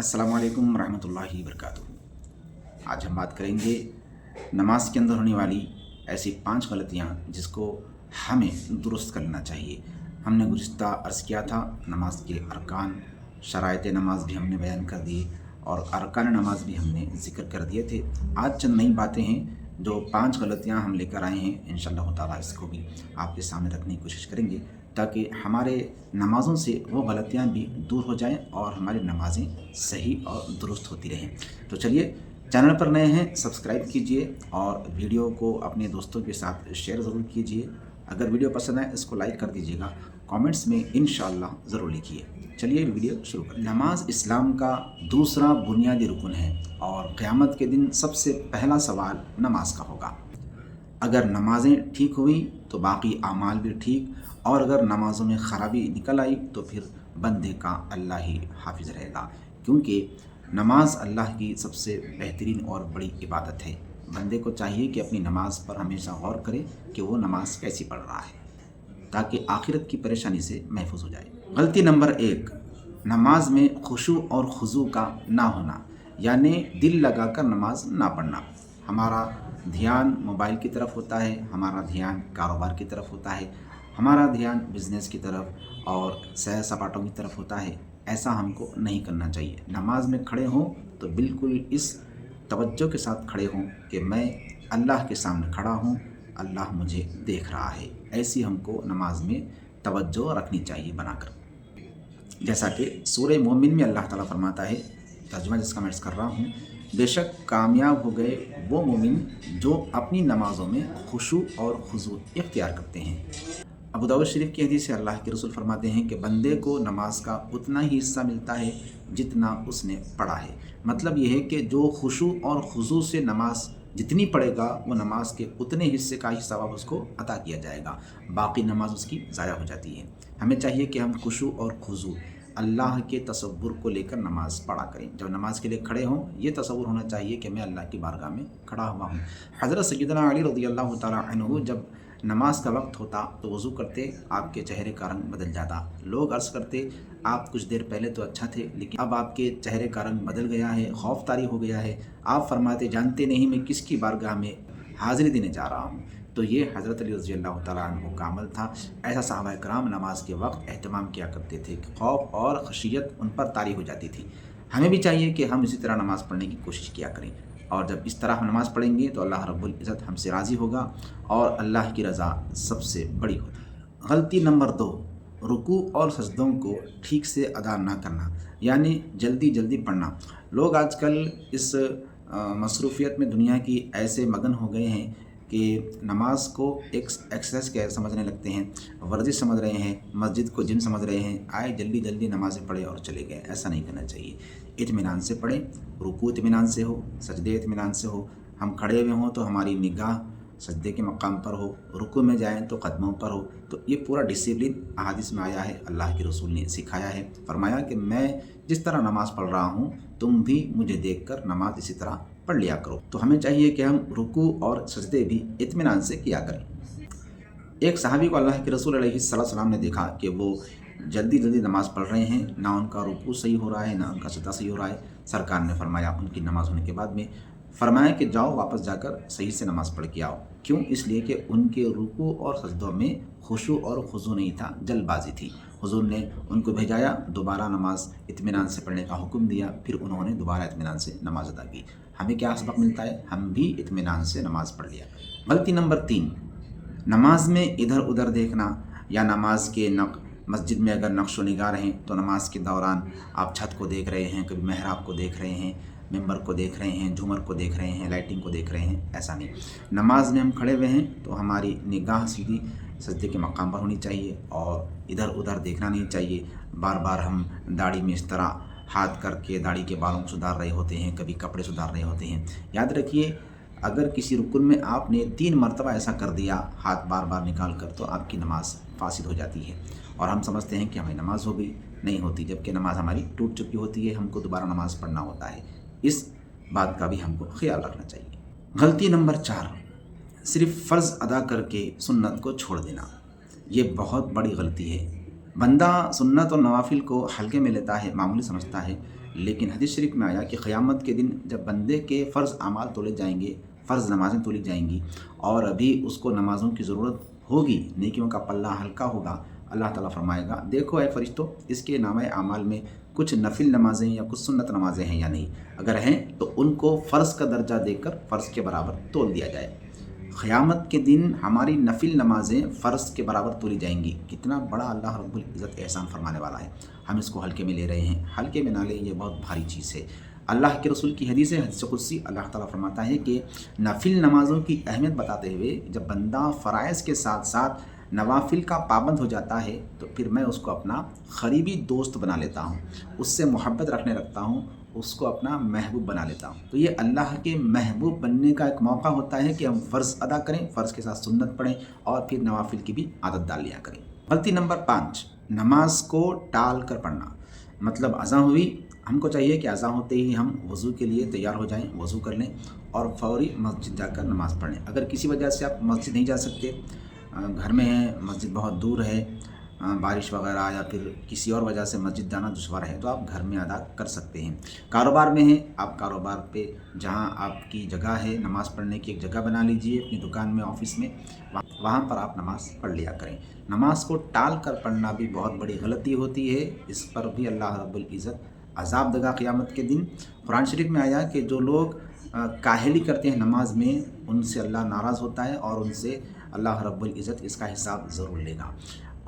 अस्सलामु अलैकुम रहमतुल्लाहि वबरकातुहू। आज हम बात करेंगे नमाज के अंदर होने वाली ऐसी 5 गलतियाँ जिसको हमें दुरुस्त कर लेना चाहिए। हमने गुज़िश्ता अर्ज़ किया था नमाज के अरकान, शराइत नमाज भी हमने बयान कर दिए और अरकान नमाज भी हमने ज़िक्र कर दिए थे। आज चंद नई बातें हैं जो 5 गलतियाँ हम लेकर आए हैं। इंशाअल्लाह ताला इसको भी आपके सामने रखने की कोशिश करेंगे ताकि हमारे नमाज़ों से वो गलतियाँ भी दूर हो जाएं और हमारी नमाज़ें सही और दुरुस्त होती रहें। तो चलिए, चैनल पर नए हैं सब्सक्राइब कीजिए और वीडियो को अपने दोस्तों के साथ शेयर ज़रूर कीजिए। अगर वीडियो पसंद आए इसको लाइक कर दीजिएगा, कमेंट्स में इंशाअल्लाह ज़रूर लिखिए। चलिए वीडियो शुरू करें। नमाज इस्लाम का दूसरा बुनियादी रुकन है और क़यामत के दिन सबसे पहला सवाल नमाज का होगा। अगर नमाज़ें ठीक हुई तो बाकी आमाल भी ठीक, और अगर नमाज़ों में ख़राबी निकल आई तो फिर बंदे का अल्लाह ही हाफिज़ रहेगा, क्योंकि नमाज अल्लाह की सबसे बेहतरीन और बड़ी इबादत है। बंदे को चाहिए कि अपनी नमाज पर हमेशा गौर करे कि वो नमाज कैसी पढ़ रहा है ताकि आखिरत की परेशानी से महफूज हो जाए। गलती नंबर 1, नमाज में खुशू और खुजू का ना होना, यानी दिल लगाकर नमाज ना पढ़ना। हमारा ध्यान मोबाइल की तरफ होता है, हमारा ध्यान कारोबार की तरफ होता है, हमारा ध्यान बिज़नेस की तरफ और सैर सपाटों की तरफ होता है। ऐसा हमको नहीं करना चाहिए। नमाज में खड़े हों तो बिल्कुल इस तवज्जो के साथ खड़े हों कि मैं अल्लाह के सामने खड़ा हूँ, अल्लाह मुझे देख रहा है। ऐसी हमको नमाज में तवज्जो रखनी चाहिए बनाकर। जैसा कि सूरह मोमिन में अल्लाह ताला फरमाता है, तर्जुमा जिसका मैं कर रहा हूँ, बेशक कामयाब हो गए वो मोमिन जो अपनी नमाज़ों में खुशू और खुजू इख्तियार करते हैं। अबू दाऊद शरीफ की हदीस से अल्लाह के रसूल फरमाते हैं कि बंदे को नमाज का उतना ही हिस्सा मिलता है जितना उसने पढ़ा है। मतलब यह है कि जो खुशू और खुजू से नमाज जितनी पढ़ेगा वो नमाज के उतने हिस्से का ही सवाब उसको अता किया जाएगा, बाकी नमाज उसकी ज़ाया हो जाती है। हमें चाहिए कि हम खुशू और खुजू अल्लाह के तसव्वुर को लेकर नमाज़ पढ़ा करें। जब नमाज के लिए खड़े हों ये तसव्वुर होना चाहिए कि मैं अल्लाह की बारगाह में खड़ा हुआ हूँ। हज़रत सैयदना अली रज़ियल्लाहु ताला अन्हु जब नमाज का वक्त होता तो वज़ू करते, आपके चेहरे का रंग बदल जाता। लोग अर्ज़ करते, आप कुछ देर पहले तो अच्छा थे लेकिन अब आपके चेहरे का रंग बदल गया है, खौफ तारी हो गया है। आप फरमाते, जानते नहीं मैं किसकी बारगाह में हाज़िरी देने जा रहा हूँ। तो ये हज़रत अली रज़ियल्लाहु ताला अन्हु का अमल था। ऐसा सहाबा कराम नमाज के वक्त एहतमाम किया करते थे कि खौफ और खशियत उन पर तारी हो जाती थी। हमें भी चाहिए कि हम इसी तरह नमाज़ पढ़ने की कोशिश किया करें, और जब इस तरह हम नमाज़ पढ़ेंगे तो अल्लाह रब्बुल इज़्ज़त हमसे राज़ी होगा और अल्लाह की रज़ा सबसे बड़ी होगी। गलती नंबर 2, रुकू और सजदों को ठीक से अदा ना करना, यानी जल्दी जल्दी पढ़ना। लोग आजकल इस मसरूफ़ियत में दुनिया की ऐसे मगन हो गए हैं कि नमाज को एक एक्सरसाइज क्या समझने लगते हैं, वर्जिश समझ रहे हैं, मस्जिद को जिम समझ रहे हैं। आए जल्दी जल्दी नमाज़ें पढ़े और चले गए। ऐसा नहीं करना चाहिए। इत्मीनान से पढ़ें, रुकू इत्मीनान से हो, सजदे इत्मीनान से हो। हम खड़े हुए हों तो हमारी निगाह सजदे के मकाम पर हो, रुकू में जाएं तो कदमों पर हो। तो ये पूरा डिसिप्लिन अहादीस में आया है, अल्लाह के रसूल ने सिखाया है। फरमाया कि मैं जिस तरह नमाज़ पढ़ रहा हूँ तुम भी मुझे देखकर नमाज इसी तरह पढ़ लिया करो। तो हमें चाहिए कि हम रुकू और सजदे भी इत्मीनान से किया करें। एक सहाबी को अल्लाह के रसूल अलैहिस्सलाम ने देखा कि वो जल्दी जल्दी नमाज़ पढ़ रहे हैं, ना उनका रुकू सही हो रहा है ना उनका सजदा सही हो रहा है। सरकार ने फरमाया उनकी नमाज़ होने के बाद में, फरमाया कि जाओ वापस जाकर सही से नमाज़ पढ़ के आओ। क्यों? इसलिए कि उनके रुकू और सजदों में खुशू और खुजू नहीं था, जल्दबाजी थी। हुजूर ने उनको भेजाया, दोबारा नमाज इत्मीनान से पढ़ने का हुक्म दिया, फिर उन्होंने दोबारा इत्मीनान से नमाज अदा की। हमें क्या सबक मिलता है? हम भी इत्मीनान से नमाज़ पढ़ लिया। गलती नंबर 3, नमाज में इधर उधर देखना, या नमाज के मस्जिद में अगर नक्श व निगार हैं तो नमाज के दौरान आप छत को देख रहे हैं, कभी मेहराब को देख रहे हैं, मिंबर को देख रहे हैं, झूमर को देख रहे हैं, लाइटिंग को देख रहे हैं। ऐसा नहीं। नमाज में हम खड़े हुए हैं तो हमारी निगाह सीधी सजदे के मकाम पर होनी चाहिए और इधर उधर देखना नहीं चाहिए। बार बार हम दाढ़ी में इस तरह हाथ करके दाढ़ी के बालों को सुधार रहे होते हैं, कभी कपड़े सुधार रहे होते हैं। याद रखिए, अगर किसी रुकन में आपने 3 मरतबा ऐसा कर दिया हाथ बार बार निकाल कर, तो आपकी नमाज फासिद हो जाती है और हम समझते हैं कि हमारी नमाज हो गई। नहीं होती, जबकि नमाज हमारी टूट चुकी होती है। हमको दोबारा नमाज पढ़ना होता है। इस बात का भी हमको ख्याल रखना चाहिए। गलती नंबर 4, सिर्फ फ़र्ज़ अदा करके सुन्नत को छोड़ देना। ये बहुत बड़ी गलती है। बंदा सुन्नत और नवाफिल को हल्के में लेता है, मामूली समझता है, लेकिन हदीस शरीफ में आया कि क़यामत के दिन जब बंदे के फ़र्ज़ अमाल तोले जाएंगे, फ़र्ज़ नमाज़ें तोली जाएंगी और अभी उसको नमाज़ों की ज़रूरत होगी, नेकियों का पल्ला हल्का होगा, अल्लाह ताला फरमाएगा, देखो ऐ फरिश्तों, इसके नामे अमाल में कुछ नफिल नमाज़ें या कुछ सुन्नत नमाज़ें हैं या नहीं। अगर हैं तो उनको फ़र्ज़ का दर्जा देकर फ़र्ज़ के बराबर तोल दिया जाए। क़यामत के दिन हमारी नफिल नमाज़ें फ़र्ज़ के बराबर तोली जाएंगी। कितना बड़ा अल्लाह रब्बुल इज़्ज़त एहसान फरमाने वाला है। हम इसको हल्के में ले रहे हैं, हल्के में ना लें, ये बहुत भारी चीज़ है। अल्लाह के रसूल की हदीस है, हदीस कुदसी, अल्लाह ताला फरमाता है कि नफिल नमाज़ों की अहमियत बताते हुए जब बंदा फ़राइज़ के साथ साथ नवाफिल का पाबंद हो जाता है तो फिर मैं उसको अपना करीबी दोस्त बना लेता हूँ, उससे मोहब्बत रखने लगता हूँ, उसको अपना महबूब बना लेता हूँ। तो ये अल्लाह के महबूब बनने का एक मौका होता है कि हम फ़र्ज़ अदा करें, फ़र्ज़ के साथ सुन्नत पढ़ें और फिर नवाफिल की भी आदत डाल लिया करें। गलती नंबर 5, नमाज को टाल कर पढ़ना। मतलब अज़ान हुई, हमको चाहिए कि अज़ान होते ही हम वज़ू के लिए तैयार हो जाएं, वज़ू कर लें और फ़ौरी मस्जिद जाकर नमाज़ पढ़ें। अगर किसी वजह से आप मस्जिद नहीं जा सकते, घर में हैं, मस्जिद बहुत दूर है, बारिश वगैरह या फिर किसी और वजह से मस्जिद जाना दुश्वार है, तो आप घर में अदा कर सकते हैं। कारोबार में हैं, आप कारोबार पे जहाँ आपकी जगह है नमाज़ पढ़ने की एक जगह बना लीजिए, अपनी दुकान में, ऑफिस में, वहाँ पर आप नमाज़ पढ़ लिया करें। नमाज को टाल कर पढ़ना भी बहुत बड़ी गलती होती है, इस पर भी अल्लाह रब्बुल इज़्ज़त अज़ाब देगा क़यामत के दिन। कुरान शरीफ में आया कि जो लोग काहली करते हैं नमाज में, उनसे अल्लाह नाराज़ होता है और उनसे अल्लाह रब्बुल इज़्ज़त इसका हिसाब ज़रूर लेगा।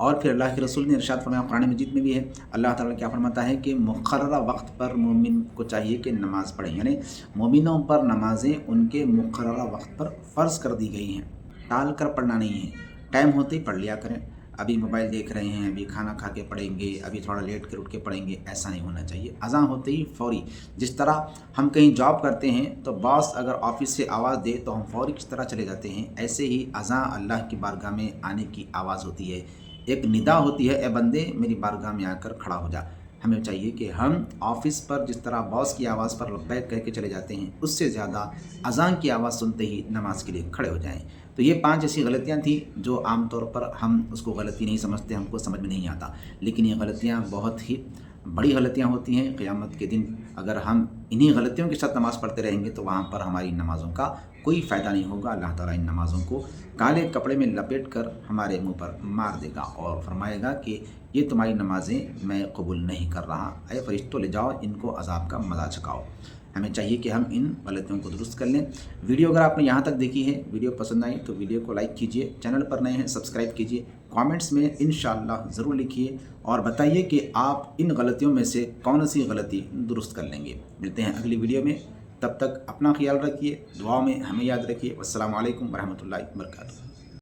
और फिर अल्लाह के रसूल ने इरशाद फरमाया, कुरान मजीद में भी है, अल्लाह ताला क्या फरमाता है कि मुक़र्ररा वक्त पर मोमिन को चाहिए कि नमाज़ पढ़ें, यानी मोमिनों पर नमाज़ें उनके मुक़र्ररा वक्त पर फ़र्ज़ कर दी गई हैं, टाल कर पढ़ना नहीं है। टाइम होते ही पढ़ लिया करें। अभी मोबाइल देख रहे हैं, अभी खाना खा के पढ़ेंगे, अभी थोड़ा लेट कर उठ के पढ़ेंगे, ऐसा नहीं होना चाहिए। अज़ान होते ही फ़ौरी, जिस तरह हम कहीं जॉब करते हैं तो बॉस अगर ऑफिस से आवाज़ दे तो हम फ़ौरी किस तरह चले जाते हैं, ऐसे ही अज़ान अल्लाह की बारगाह में आने की आवाज़ होती है, एक निदा होती है, ए बंदे मेरी बारगाह में आकर खड़ा हो जा। हमें चाहिए कि हम ऑफिस पर जिस तरह बॉस की आवाज़ पर लब्बैक कह के चले जाते हैं, उससे ज़्यादा अज़ान की आवाज़ सुनते ही नमाज के लिए खड़े हो जाएं। तो ये 5 ऐसी गलतियाँ थी जो आमतौर पर हम उसको गलती नहीं समझते, हमको समझ में नहीं आता, लेकिन ये गलतियाँ बहुत ही बड़ी गलतियाँ होती हैं। क़यामत के दिन अगर हम इन्हीं गलतियों के साथ नमाज़ पढ़ते रहेंगे तो वहाँ पर हमारी नमाज़ों का कोई फ़ायदा नहीं होगा। अल्लाह ताला इन नमाज़ों को काले कपड़े में लपेट कर हमारे मुंह पर मार देगा और फरमाएगा कि ये तुम्हारी नमाज़ें मैं कबूल नहीं कर रहा, ऐ फरिश्तों ले जाओ, इनको अज़ाब का मज़ा चखाओ। हमें चाहिए कि हम इन गलतियों को दुरुस्त कर लें। वीडियो अगर आपने यहाँ तक देखी है, वीडियो पसंद आई तो वीडियो को लाइक कीजिए, चैनल पर नए हैं सब्सक्राइब कीजिए, कमेंट्स में इंशाअल्लाह ज़रूर लिखिए और बताइए कि आप इन गलतियों में से कौन सी गलती दुरुस्त कर लेंगे। मिलते हैं अगली वीडियो में, तब तक अपना ख्याल रखिए, दुआ में हमें याद रखिए। अस्सलामु अलैकुम वरहमतुल्लाहि वबरकातुहू।